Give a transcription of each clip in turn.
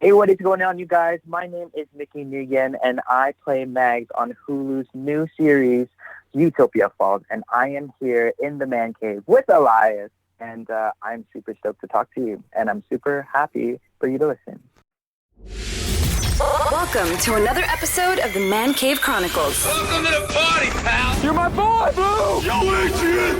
Hey, what is going on, you guys? My name is Mickeey Nguyen, and I play Maggs on Hulu's new series, Utopia Falls, and I am here in the man cave with Elias, and I'm super stoked to talk to you, and I'm super happy for you to listen. Welcome to another episode of the Man Cave Chronicles. Welcome to the party, pal! You're my boy, Blue! Yo, Adrian!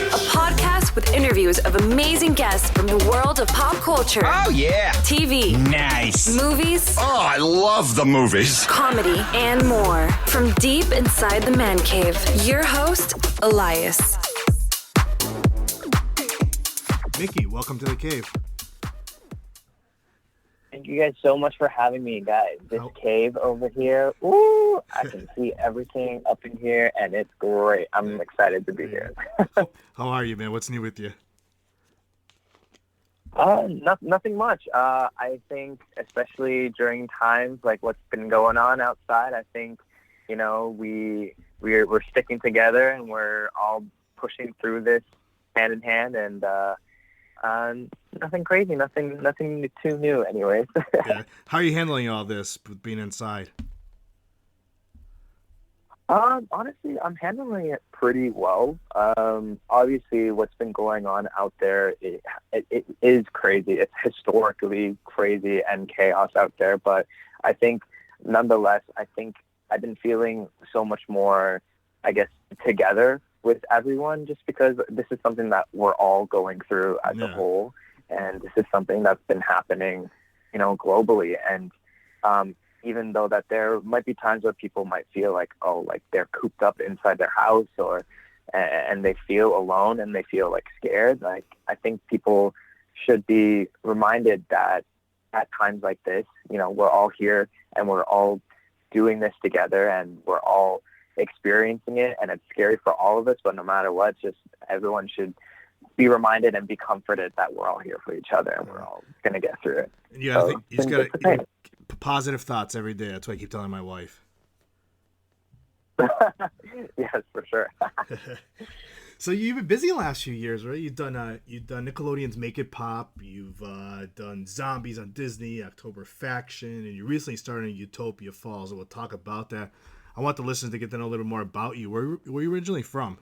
A podcast with interviews of amazing guests from the world of pop culture. Oh, yeah! TV. Nice! Movies. Oh, I love the movies! Comedy and more. From deep inside the Man Cave, your host, Elias. Mickeey, welcome to the cave. Thank you guys so much for having me, guys. This cave over here, ooh, I can see everything up in here, and it's great. I'm excited to be here. How are you, man? What's new with you? Nothing much. I think, especially during times like what's been going on outside, I think, you know, we're sticking together and we're all pushing through this hand in hand, and nothing crazy, nothing too new, anyways. Yeah. How are you handling all this with being inside? Honestly, I'm handling it pretty well. Obviously, what's been going on out there, it is crazy. It's historically crazy and chaos out there. But I think, nonetheless, I've been feeling so much more, I guess, together with everyone, just because this is something that we're all going through as a whole, and this is something that's been happening, you know, globally. And even though that there might be times where people might feel like, oh, like they're cooped up inside their house, and they feel alone and they feel like scared, like I think people should be reminded that at times like this, you know, we're all here and we're all doing this together and we're all experiencing it, and it's scary for all of us, but no matter what, just everyone should be reminded and be comforted that we're all here for each other and we're all going to get through it. Yeah, so, I think you just got to positive thoughts every day. That's what I keep telling my wife. Yes, for sure. So you've been busy the last few years, right? You've done Nickelodeon's Make It Pop. You've done Zombies on Disney, October Faction, and you recently started in Utopia Falls. And we'll talk about that. I want the listeners to get to know a little more about you. Where are you originally from?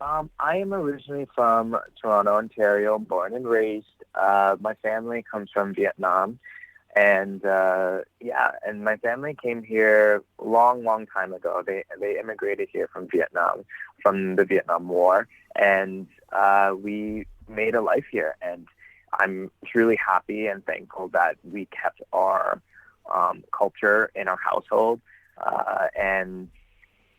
I am originally from Toronto, Ontario, born and raised. My family comes from Vietnam, and and my family came here long time ago. They immigrated here from Vietnam, from the Vietnam War, and we made a life here. And I'm truly happy and thankful that we kept our culture in our household, and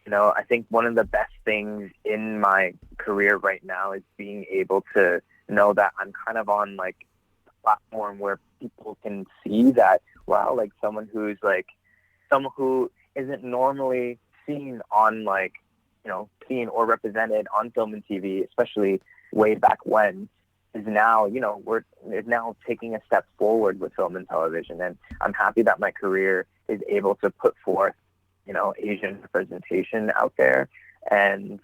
you know, I think one of the best things in my career right now is being able to know that I'm kind of on like a platform where people can see that, wow, like someone who isn't normally seen on, like, you know, seen or represented on film and TV, especially way back when, is now, you know, is now taking a step forward with film and television. And I'm happy that my career is able to put forth, you know, Asian representation out there. And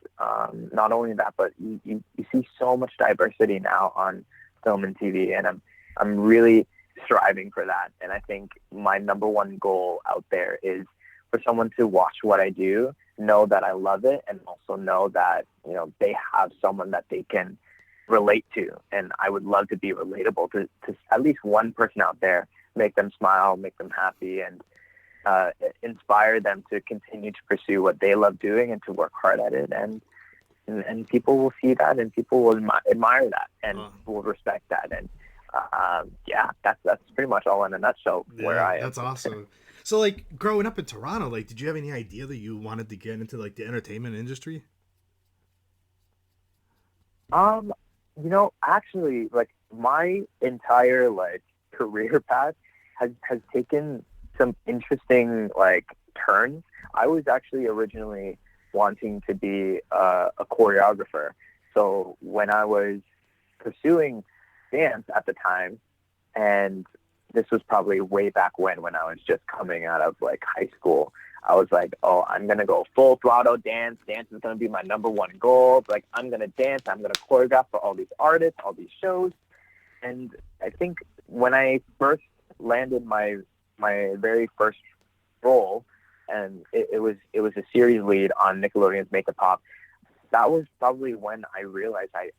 not only that, but you see so much diversity now on film and TV, and I'm really striving for that. And I think my number one goal out there is for someone to watch what I do, know that I love it, and also know that, you know, they have someone that they can relate to. And I would love to be relatable to at least one person out there, make them smile, make them happy, and inspire them to continue to pursue what they love doing and to work hard at it. And people will see that, and people will admire that, and will respect that. And that's pretty much all in a nutshell where I am. That's awesome. So, like, growing up in Toronto, like, did you have any idea that you wanted to get into, like, the entertainment industry? You know, actually, like, my entire, like, career path has taken some interesting, like, turns. I was actually originally wanting to be a choreographer. So when I was pursuing dance at the time, and this was probably way back when I was just coming out of, like, high school, I was like, oh, I'm going to go full throttle dance. Dance is going to be my number one goal. Like, I'm going to dance. I'm going to choreograph for all these artists, all these shows. And I think when I first landed my very first role, and it was a series lead on Nickelodeon's Make It Pop, that was probably when I realized I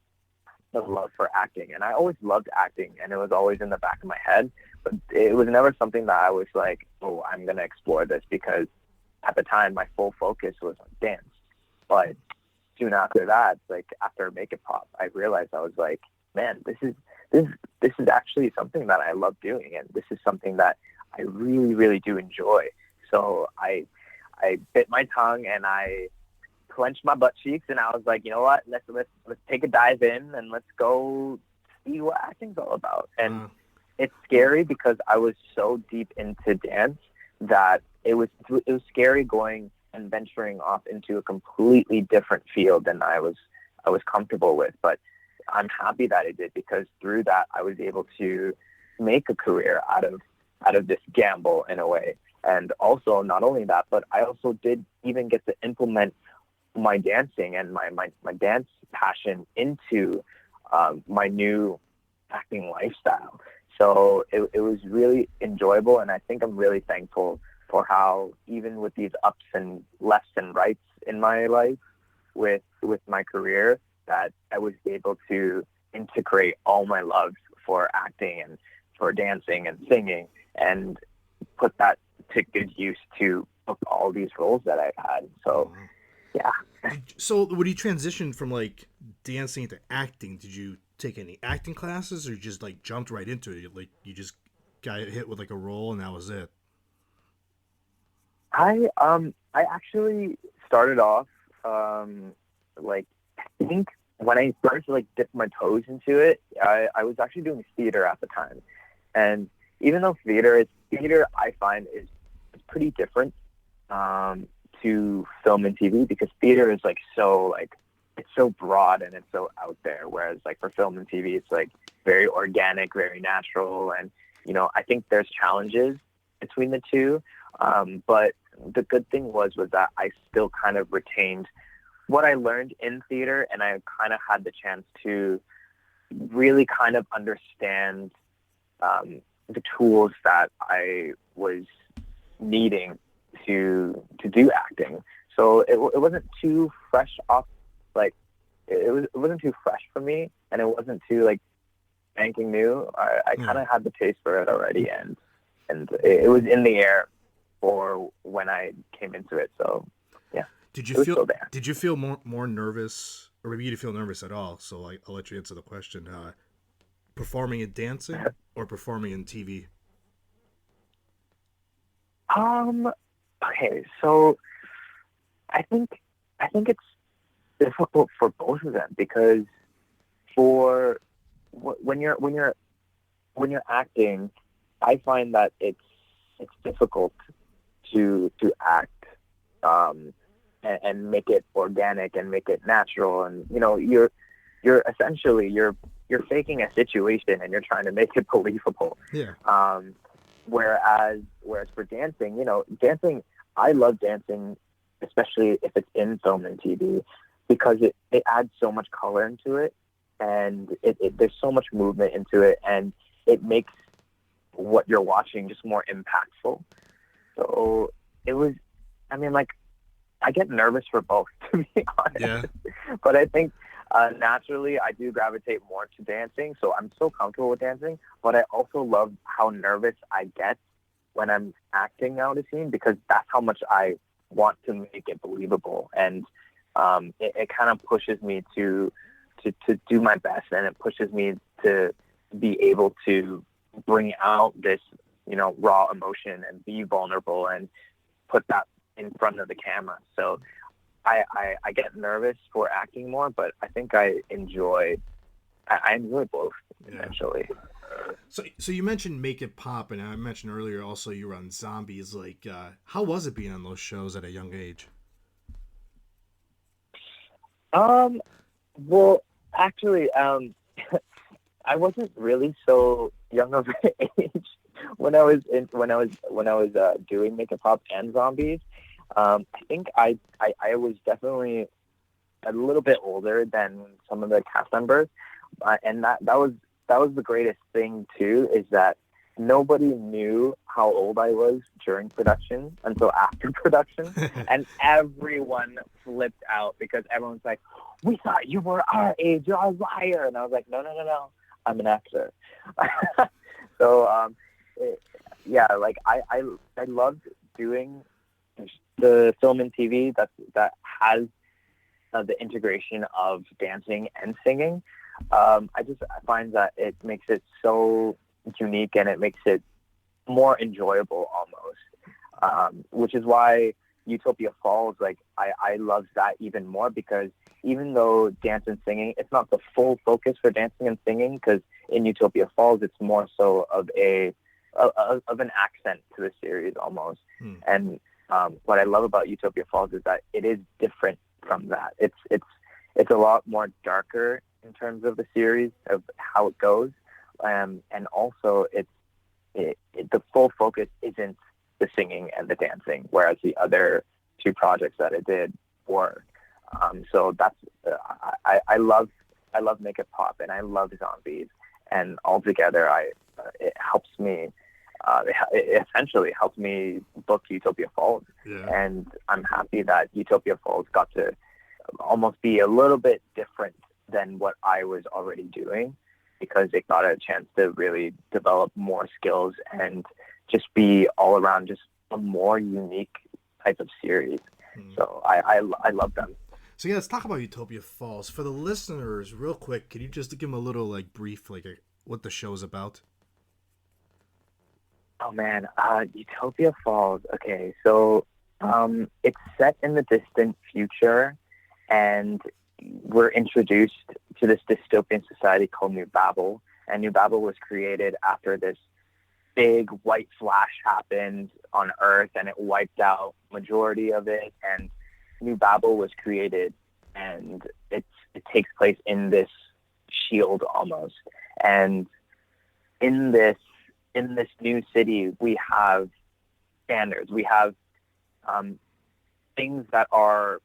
had a love for acting. And I always loved acting, and it was always in the back of my head, but it was never something that I was like, oh, I'm going to explore this, because at the time my full focus was on dance. But soon after that, like after Make It Pop, I realized, I was like, man, this is actually something that I love doing, and this is something that I really, really do enjoy. So I bit my tongue and I clenched my butt cheeks, and I was like, you know what, let's take a dive in and let's go see what acting's all about. And it's scary because I was so deep into dance that it was scary going and venturing off into a completely different field than I was comfortable with. But I'm happy that I did, because through that I was able to make a career out of this gamble in a way. And also, not only that, but I also did even get to implement my dancing and my dance passion into my new acting lifestyle. So it was really enjoyable, and I think I'm really thankful for how, even with these ups and lefts and rights in my life with my career, that I was able to integrate all my loves for acting and for dancing and singing, and put that to good use to book all these roles that I've had. So, yeah. So when you transitioned from like dancing to acting, did you take any acting classes, or you just like jumped right into it? Like you just got hit with like a role and that was it? I actually started off like, I think when I first like dipped my toes into it, I was actually doing theater at the time. And even though theater I find is pretty different to film and TV, because theater is like so like, it's so broad and it's so out there, whereas like for film and TV it's like very organic, very natural. And you know, I think there's challenges between the two, but the good thing was that I still kind of retained what I learned in theater, and I kind of had the chance to really kind of understand the tools that I was needing to do acting. So it wasn't too fresh off, like it wasn't too fresh for me, and it wasn't too like banking new. I kind of had the taste for it already, and it was in the air for when I came into it. So yeah. Did you feel more nervous, or maybe you didn't feel nervous at all? So I'll let you answer the question. Performing in dancing or performing in TV? Okay, so I think it's difficult for both of them, because for when you're acting, I find that it's difficult to act and make it organic and make it natural. And you know, you're essentially you're faking a situation and you're trying to make it believable. Yeah. Whereas for dancing, you know, I love dancing, especially if it's in film and TV, because it adds so much color into it, and there's so much movement into it, and it makes what you're watching just more impactful. So it was, I mean, like, I get nervous for both, to be honest. Yeah. But I think naturally I do gravitate more to dancing, so I'm so comfortable with dancing. But I also love how nervous I get when I'm acting out a scene, because that's how much I want to make it believable. And it kind of pushes me to do my best, and it pushes me to be able to bring out this, you know, raw emotion and be vulnerable and put that in front of the camera. So I get nervous for acting more, but I think I enjoy both eventually. So you mentioned Make It Pop, and I mentioned earlier also you were on Zombies. Like, how was it being on those shows at a young age? Well, actually, I wasn't really so young of an age when I was doing Make It Pop and Zombies. I think I was definitely a little bit older than some of the cast members, and that was was the greatest thing too, is that nobody knew how old I was during production until after production, and everyone flipped out because everyone's like, "We thought you were our age. You're a liar." And I was like, "No. I'm an actor." So, yeah, like I loved doing the film and TV that has the integration of dancing and singing. I find that it makes it so unique, and it makes it more enjoyable almost, which is why Utopia Falls, like I love that even more, because even though dance and singing, it's not the full focus for dancing and singing, because in Utopia Falls it's more so of an accent to the series almost. And what I love about Utopia Falls is that it is different from that. It's a lot more darker in terms of the series, of how it goes, and also the full focus isn't the singing and the dancing, whereas the other two projects that I did were. So that's I love Make It Pop, and I love Zombies, and altogether it helps me. It essentially helped me book Utopia Falls, and I'm happy that Utopia Falls got to almost be a little bit different than what I was already doing, because it got a chance to really develop more skills and just be all around just a more unique type of series. So I love them. So yeah, let's talk about Utopia Falls. For the listeners, real quick, can you just give them a little like brief, like what the show's about? Oh man, Utopia Falls. Okay, so it's set in the distant future, and we're introduced to this dystopian society called New Babel. And New Babel was created after this big white flash happened on Earth, and it wiped out majority of it. And New Babel was created, and it takes place in this shield almost. And in this new city, we have standards. We have things that are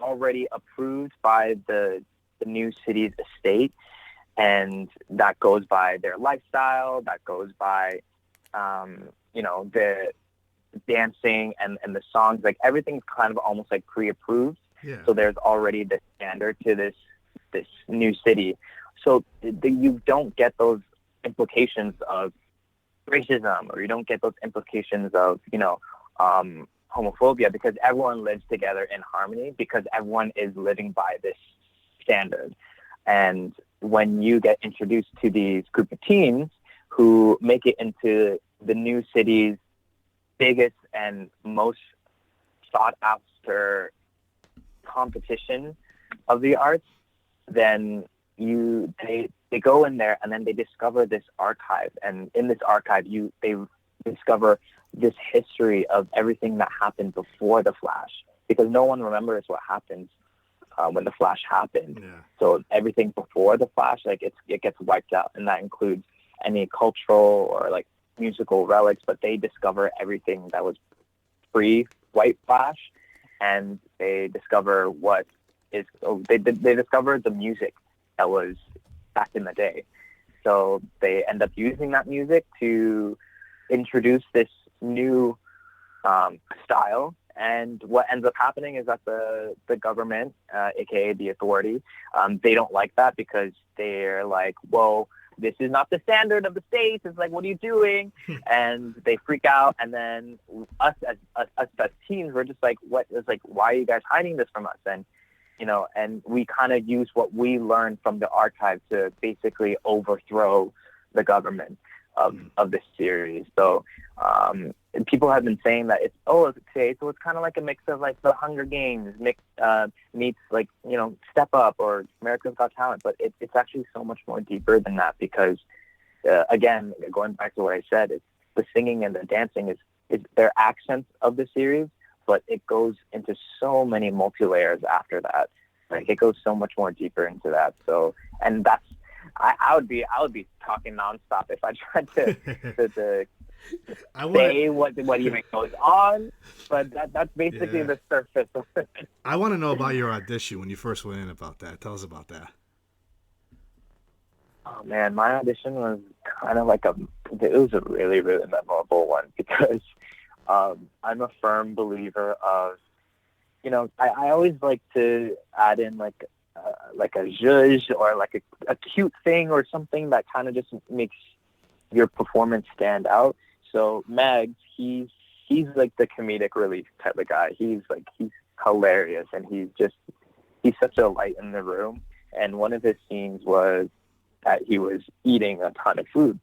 already approved by the new city's estate, and that goes by their lifestyle, that goes by the dancing and the songs. Like everything's kind of almost like pre-approved. So there's already the standard to this new city, so you don't get those implications of racism, or you don't get those implications of homophobia, because everyone lives together in harmony, because everyone is living by this standard. And when you get introduced to these group of teens who make it into the new city's biggest and most sought after competition of the arts, then they go in there, and then they discover this archive, and in this archive they discover this history of everything that happened before the Flash, because no one remembers what happens when the Flash happened. So everything before the Flash, like it gets wiped out, and that includes any cultural or like musical relics. But they discover everything that was pre-White Flash, and they discover they discover the music that was back in the day. So they end up using that music to introduce this new style. And what ends up happening is that the government, aka the authority, they don't like that, because they're like, "Whoa, this is not the standard of the States. It's like, what are you doing?" And they freak out. And then us as teens, we're just like, "What?" It's like, "Why are you guys hiding this from us?" And and we kind of use what we learned from the archive to basically overthrow the government of this series. So people have been saying that so it's kind of like a mix of like the Hunger Games meets like Step Up or America's Got Talent, but it's actually so much more deeper than that, because again, going back to what I said, it's the singing and the dancing is their accents of the series, but it goes into so many multi-layers after that. Like it goes so much more deeper into that. So, and that's I would be talking nonstop if I tried to say what even goes on, but that's basically the surface of it. I want to know about your audition when you first went in about that. Tell us about that. Oh man, my audition was kind of like it was a really, really memorable one because I'm a firm believer of, I always like to add in like a zhuzh or like a cute thing or something that kind of just makes your performance stand out. So Mags, he's like the comedic relief type of guy. He's hilarious, and he's such a light in the room. And one of his scenes was that he was eating a ton of food.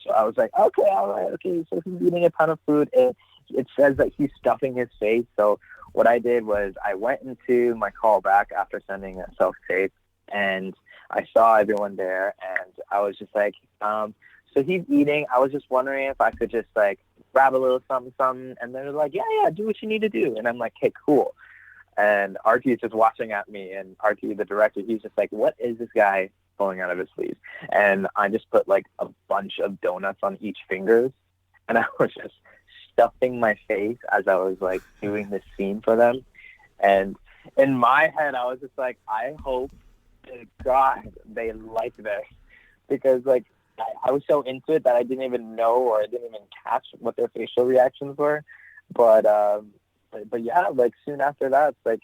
So I was like, okay, all right, okay. So he's eating a ton of food, and it says that he's stuffing his face. So what I did was I went into my callback after sending a self-tape, and I saw everyone there, and I was just like, so he's eating. I was just wondering if I could just like grab a little something, something, and they're like, yeah, do what you need to do. And I'm like, hey, cool. And RT is just watching at me, and RT, the director, he's just like, what is this guy pulling out of his sleeves? And I just put like a bunch of donuts on each fingers, and I was just stuffing my face as I was like doing this scene for them. And in my head, I was just like, I hope to God they like this, because like I was so into it that I didn't even know, or I didn't even catch what their facial reactions were. But yeah, like soon after that, like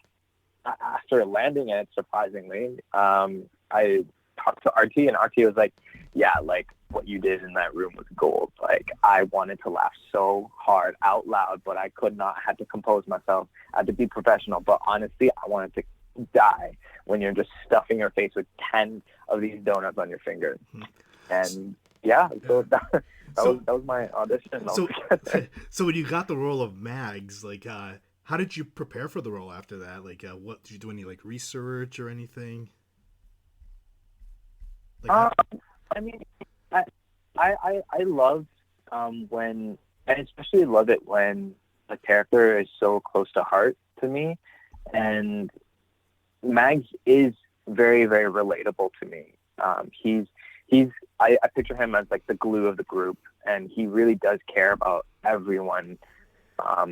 after landing it, surprisingly, I talked to RT, and RT was like, yeah, like what you did in that room was gold. Like I wanted to laugh so hard out loud, but I could not. I had to compose myself. I had to be professional. But honestly, I wanted to die when you're just stuffing your face with 10 of these donuts on your fingers. And yeah, so that was my audition. So when you got the role of Mags, like, how did you prepare for the role after that? Like, what did you do? Any like research or anything? Like, I mean, I love when, and especially love it when a character is so close to heart to me, and Mags is very, very relatable to me. I picture him as like the glue of the group, and he really does care about everyone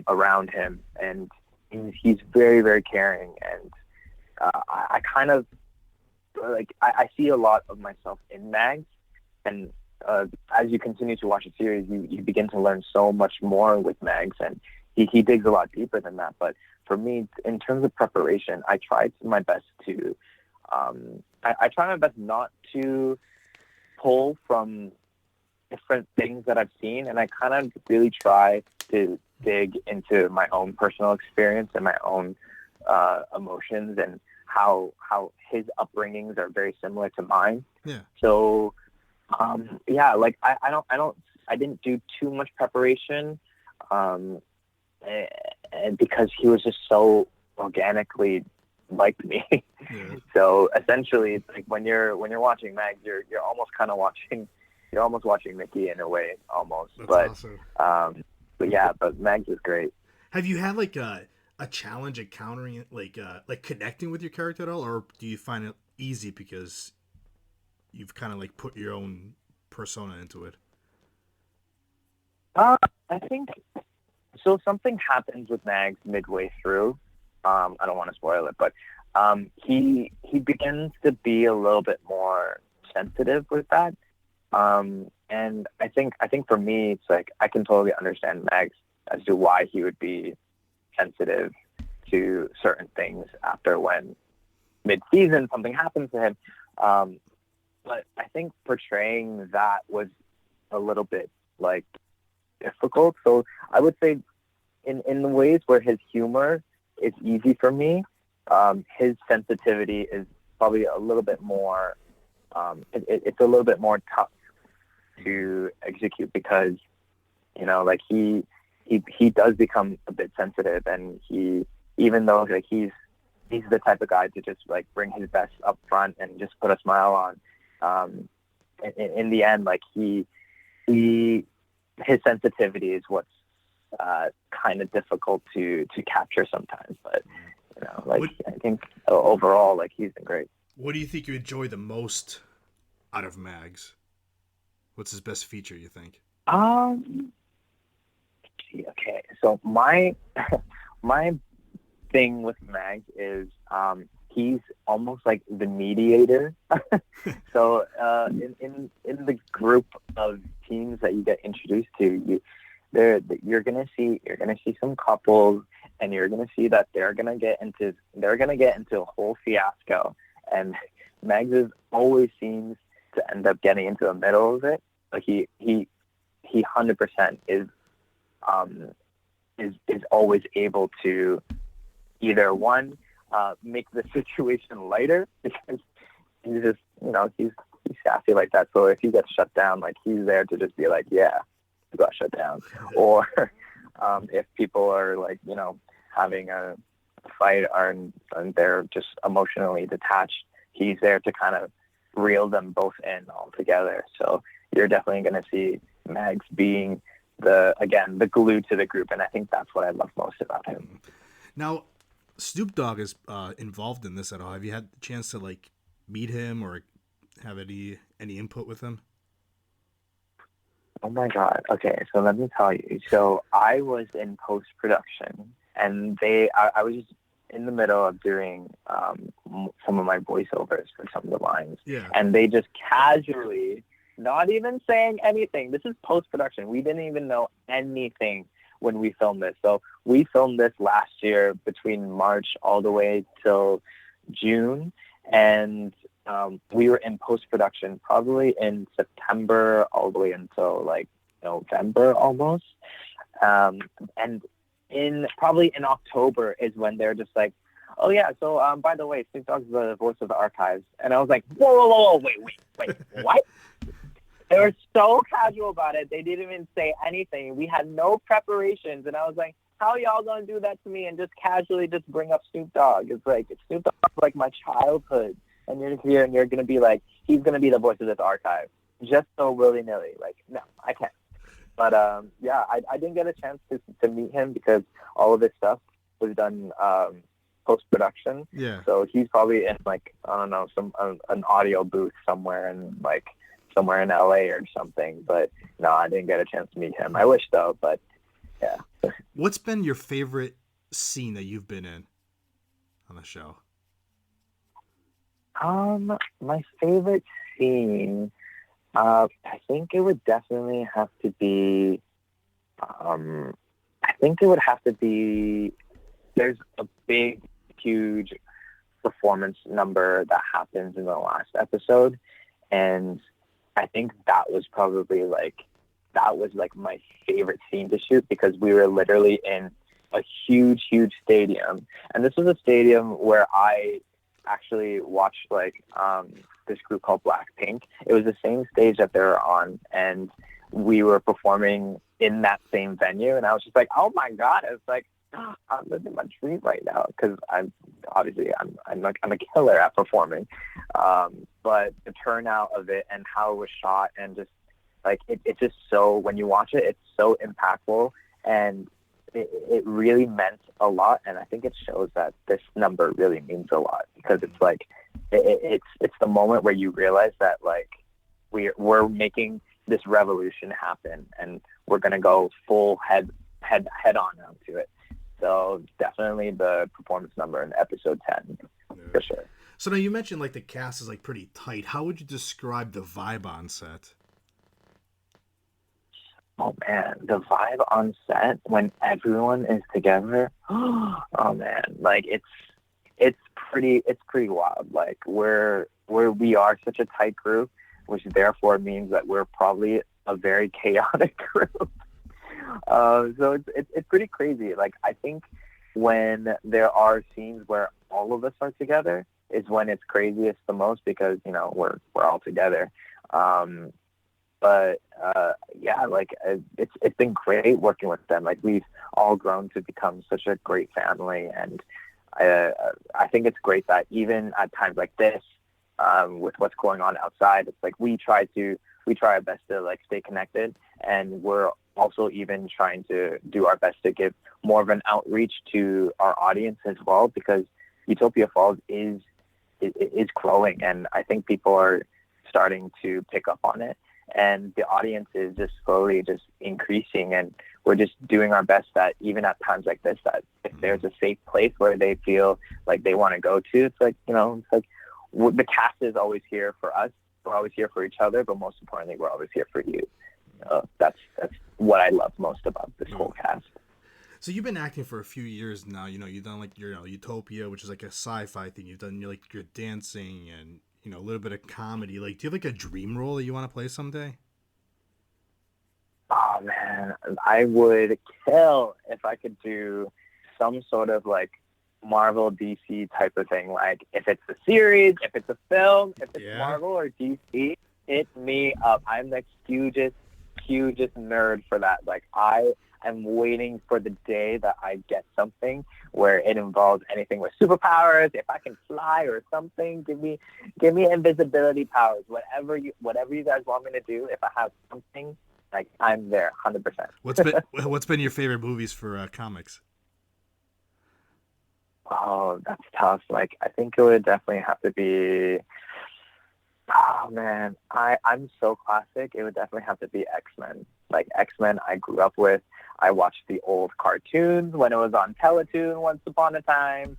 around him, and he's very, very caring. And I kind of like I see a lot of myself in Mags, and as you continue to watch the series, you begin to learn so much more with Mags, and he digs a lot deeper than that. But for me, in terms of preparation, I tried my best to I try my best not to pull from different things that I've seen, and I kind of really try to dig into my own personal experience and my own emotions, and how his upbringings are very similar to mine. Yeah. So yeah, like I didn't do too much preparation, and because he was just so organically like me. Yeah. So essentially, it's like when you're watching Mags, you're almost kind of watching Mickeey in a way, almost. That's awesome. But Mags is great. Have you had like a challenge encountering it, like connecting with your character at all, or do you find it easy because you've kind of like put your own persona into it? I think so. Something happens with Mags midway through. I don't want to spoil it, but he begins to be a little bit more sensitive with that. And I think for me, it's like I can totally understand Mags as to why he would be sensitive to certain things after when mid-season something happens to him. But I think portraying that was a little bit like difficult. So I would say in the ways where his humor is easy for me, his sensitivity is probably a little bit more, it's a little bit more tough to execute, because, like he does become a bit sensitive, and even though like he's the type of guy to just like bring his best up front and just put a smile on, in the end, like his sensitivity is what's kind of difficult to capture sometimes. But I think overall, like, he's been great. What do you think you enjoy the most out of Mags? What's his best feature, you think? Okay, so my thing with Mags is he's almost like the mediator. So in the group of teams that you get introduced to, you're gonna see some couples, and you're gonna see that they're gonna get into a whole fiasco, and Maggies always seems to end up getting into the middle of it. Like he 100% is always able to either one make the situation lighter, because he's just he's sassy like that. So if he gets shut down, like he's there to just be like, yeah, you got shut down. Or if people are like having a fight and they're just emotionally detached, he's there to kind of reel them both in all together. So you're definitely going to see Mags being the glue to the group, and I think that's what I love most about him. Now, Snoop Dogg is involved in this at all? Have you had the chance to like meet him or have any input with him? Oh my God. Okay, so let me tell you. So I was in post-production, and I was just in the middle of doing some of my voiceovers for some of the lines. Yeah. And they just casually, not even saying anything. This is post-production. We didn't even know anything when we filmed this. So we filmed this last year between March all the way till June. And we were in post-production probably in September all the way until like November almost. And probably in October is when they're just like, oh yeah, so by the way, Snoop Dogg's the voice of the archives. And I was like, whoa, wait, what? They were so casual about it. They didn't even say anything. We had no preparations. And I was like, how are y'all going to do that to me and just casually just bring up Snoop Dogg? It's like, Snoop Dogg's like my childhood. And you're here and you're going to be like, he's going to be the voice of this archive. Just so willy-nilly. Like, no, I can't. But yeah, I didn't get a chance to meet him because all of this stuff was done post-production. Yeah. So he's probably in like, I don't know, an audio booth somewhere in LA or something. But no, I didn't get a chance to meet him. I wish though, but yeah. What's been your favorite scene that you've been in on the show? My favorite scene, I think it would definitely have to be, there's a big, huge performance number that happens in the last episode. And I think that was probably my favorite scene to shoot, because we were literally in a huge, huge stadium. And this was a stadium where I actually watched this group called Blackpink. It was the same stage that they were on, and we were performing in that same venue. And I was just like, oh my God! It's like, I'm living my dream right now, because I'm a killer at performing. But the turnout of it and how it was shot, and just like it's just so, when you watch it, it's so impactful, and it really meant a lot. And I think it shows that this number really means a lot, because it's like it's the moment where you realize that like we're making this revolution happen, and we're gonna go full head on onto it. So definitely the performance number in episode 10, for sure. So now you mentioned like the cast is like pretty tight. How would you describe the vibe on set? Oh man, the vibe on set when everyone is together. Oh man, like it's pretty wild. Like we are such a tight group, which therefore means that we're probably a very chaotic group. So it's pretty crazy. Like I think when there are scenes where all of us are together is when it's craziest the most, because we're all together. But yeah, like it's been great working with them. Like we've all grown to become such a great family, and I think it's great that even at times like this, with what's going on outside, it's like we try our best to like stay connected, and we're also even trying to do our best to give more of an outreach to our audience as well, because Utopia Falls is growing, and I think people are starting to pick up on it. And the audience is just slowly just increasing, and we're just doing our best that even at times like this, that if there's a safe place where they feel like they want to go to, it's like, it's like the cast is always here for us. We're always here for each other, but most importantly, we're always here for you. That's what I love most about this whole cast. So you've been acting for a few years now. You've done like your Utopia, which is like a sci-fi thing. You've done like your dancing and a little bit of comedy. Like, do you have like a dream role that you want to play someday? Oh man, I would kill if I could do some sort of like Marvel DC type of thing. Like if it's a series, if it's a film, if it's Marvel or DC, hit me up. I'm the hugest nerd for that. Like I'm waiting for the day that I get something where it involves anything with superpowers. If I can fly or something, give me invisibility powers. Whatever you guys want me to do, if I have something, like I'm there, 100%. What's been your favorite movies for comics? Oh, that's tough. Like I think it would definitely have to be. Oh man, I'm so classic. It would definitely have to be XMen. Like XMen, I grew up with. I watched the old cartoons when it was on Teletoon once upon a time,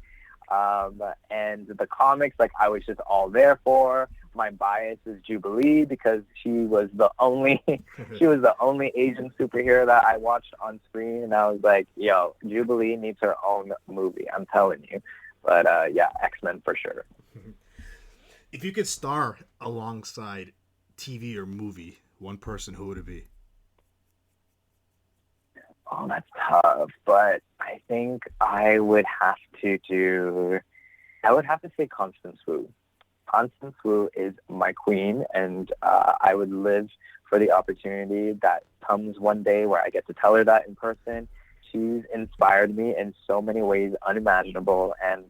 and the comics. Like I was just all there for. My bias is Jubilee because she was the only Asian superhero that I watched on screen, and I was like, yo, Jubilee needs her own movie. I'm telling you. But yeah, X-Men for sure. If you could star alongside TV or movie, one person, who would it be? Oh, that's tough. But I think I would have to say Constance Wu. Constance Wu is my queen, and I would live for the opportunity that comes one day where I get to tell her that in person. She's inspired me in so many ways unimaginable, and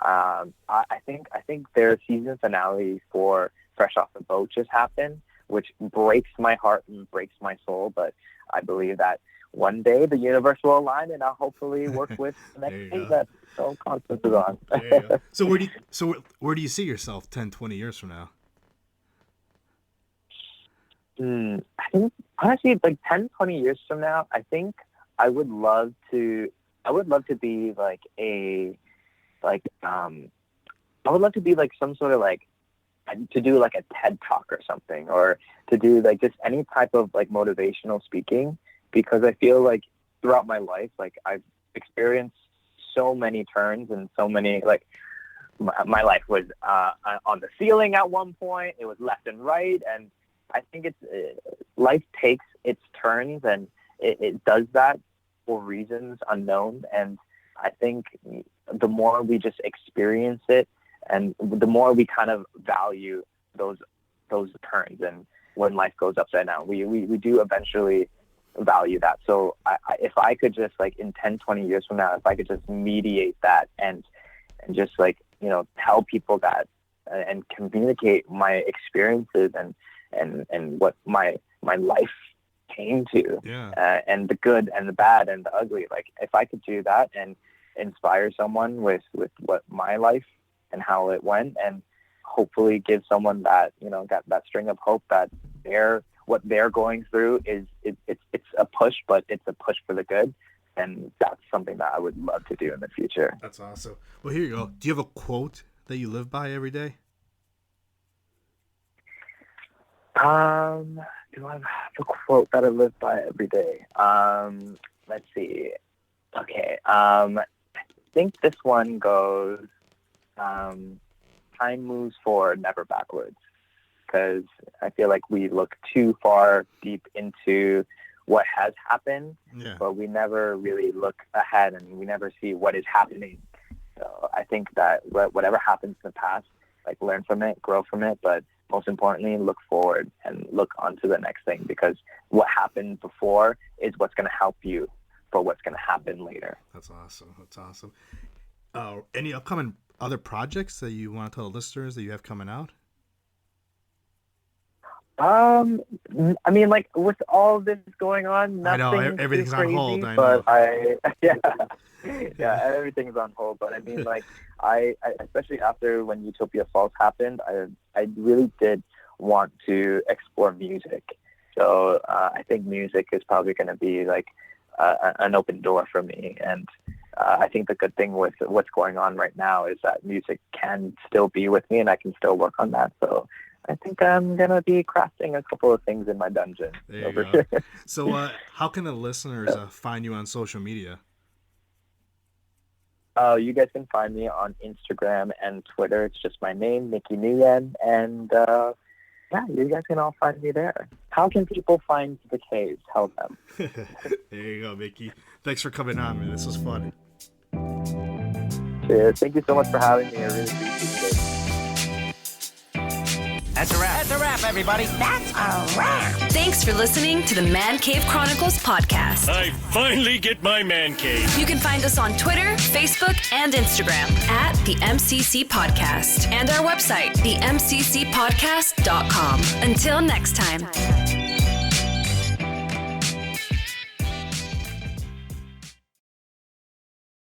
I think their season finale for Fresh Off the Boat just happened, which breaks my heart and breaks my soul, but I believe that one day the universe will align, and I'll hopefully work with the next season. So Constance is on. So where do you see yourself 10, 20 years from now? I think honestly, like 10, 20 years from now, I think I would love to be I would love to be like some sort of like to do like a TED Talk or something, or to do like just any type of like motivational speaking, because I feel like throughout my life, like I've experienced so many turns and so many, like my life was on the ceiling at one point, it was left and right, and I think life takes its turns, and it does that for reasons unknown, and I think the more we just experience it, and the more we kind of value those turns, and when life goes upside down, we do eventually value that. So if I could just like in 10, 20 years from now, if I could just mediate that and just like, tell people that and communicate my experiences and what my life came to, and the good and the bad and the ugly, like if I could do that and inspire someone with what my life and how it went, and hopefully give someone that, that string of hope that what they're going through is it's a push, but it's a push for the good. And that's something that I would love to do in the future. That's awesome. Well, here you go. Do you have a quote that you live by every day? Do I have a quote that I live by every day? Let's see. Okay. I think this one goes, time moves forward, never backwards. Because I feel like we look too far deep into what has happened, but we never really look ahead, and we never see what is happening. So I think that whatever happens in the past, like learn from it, grow from it, but most importantly, look forward and look onto the next thing, because what happened before is what's going to help you for what's going to happen later. That's awesome. Any upcoming other projects that you want to tell the listeners that you have coming out? I mean, like with all this going on, nothing. I know everything's crazy, on hold. I but know. Everything's on hold. But I mean, like I especially after when Utopia Falls happened, I really did want to explore music. So I think music is probably going to be like an open door for me. And I think the good thing with what's going on right now is that music can still be with me and I can still work on that. So I think I'm going to be crafting a couple of things in my dungeon over here. So how can the listeners find you on social media? You guys can find me on Instagram and Twitter. It's just my name, Mickeey Nguyen. And yeah, you guys can all find me there. How can people find the cave? Tell them. There you go, Mickeey. Thanks for coming on, man. This was fun. Yeah, thank you so much for having me. I really appreciate it. That's a wrap. That's a wrap, everybody. That's a wrap. Thanks for listening to the Man Cave Chronicles podcast. I finally get my man cave. You can find us on Twitter, Facebook, and Instagram at the MCC Podcast and our website, themccpodcast.com. Until next time.